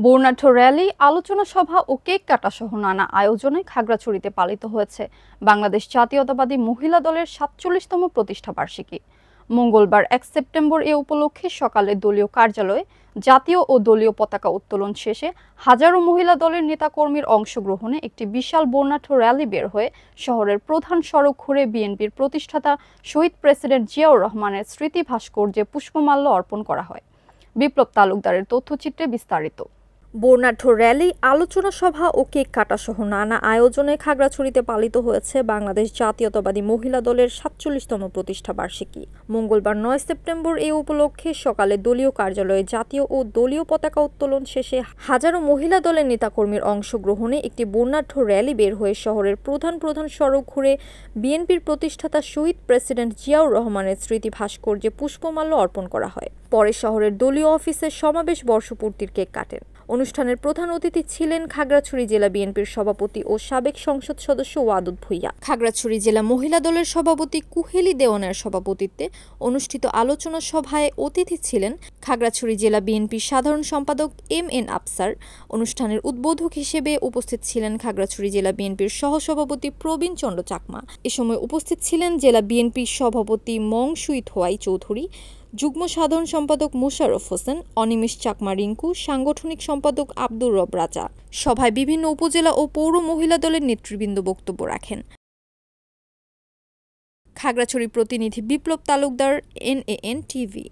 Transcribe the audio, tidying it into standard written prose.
বর্ণাঢ্য র্যালি, আলোচনা সভা ও কেক কাটা সহ নানা আয়োজনে খাগড়াছড়িতে পালিত হয়েছে বাংলাদেশ জাতীয়তাবাদী মহিলা দলের ৪৭তম প্রতিষ্ঠা বার্ষিকী। মঙ্গলবার ১ সেপ্টেম্বর এ উপলক্ষে সকালে দলীয় কার্যালয়ে জাতীয় ও দলীয় পতাকা উত্তোলন শেষে হাজারো মহিলা দলের নেতাকর্মীর অংশগ্রহণে একটি বিশাল বর্ণাঢ্য র্যালি বের হয়ে শহরের প্রধান সড়ক ঘুরে বিএনপির প্রতিষ্ঠাতা শহীদ প্রেসিডেন্ট জিয়াউর রহমানের স্মৃতি ভাস্কর্যে পুষ্পমাল্য অর্পণ করা হয়। বিপ্লব তালুকদারের তথ্যচিত্রে বিস্তারিত। বর্ণাঢ্য র্যালি, আলোচনা সভা ও কেক কাটা সহ নানা আয়োজনে খাগড়াছড়িতে পালিত হয়েছে বাংলাদেশ জাতীয়তাবাদী মহিলা দলের ৪৭তম প্রতিষ্ঠা বার্ষিকী। মঙ্গলবার ৯ সেপ্টেম্বর এই উপলক্ষে সকালে দলীয় কার্যালয়ে জাতীয় ও দলীয় পতাকা উত্তোলন শেষে হাজারো মহিলা দলের নেতাকর্মীর অংশগ্রহণে একটি বর্ণাঢ্য র্যালি বের হয়ে শহরের প্রধান সড়ক ঘুরে বিএনপির প্রতিষ্ঠাতা শহীদ প্রেসিডেন্ট জিয়াউর রহমানের স্মৃতি ভাস্কর্যে পুষ্পমাল্য অর্পণ করা হয়। পরে শহরের দলীয় অফিসে সমাবেশ বর্ষপূর্তির কেক কাটেন। অনুষ্ঠানের প্রধান অতিথি ছিলেন খাগড়াছড়ি জেলা বিএনপির সভাপতি ও সাবেক সংসদ সদস্য ওয়াদুদ ভূঁইয়া। খাগড়াছড়ি জেলা মহিলা দলের সভাপতি কুহেলি দেওয়ানের সভাপতিত্বে অনুষ্ঠিত আলোচনা সভায় অতিথি ছিলেন খাগড়াছড়ি জেলা বিএনপির সাধারণ সম্পাদক এম.এন. আফসার। অনুষ্ঠানের উদ্বোধক হিসেবে উপস্থিত ছিলেন খাগড়াছড়ি জেলা বিএনপির সহসভাপতি প্রবীণ চন্দ্র চাকমা। এ সময় উপস্থিত ছিলেন জেলা বিএনপির সভাপতি মং সুই থোয়াই চৌধুরী, যুগ্ম সাধারণ সম্পাদক মোশাররফ হোসেন, অনিমেষ চাকমা রিঙ্কু, সাংগঠনিক সম্পাদক আব্দুর রব রাজা। সভায় বিভিন্ন উপজেলা ও পৌর মহিলা দলের নেতৃবৃন্দ বক্তব্য রাখেন। খাগড়াছড়ি প্রতিনিধি বিপ্লব তালুকদার, NAN টিভি।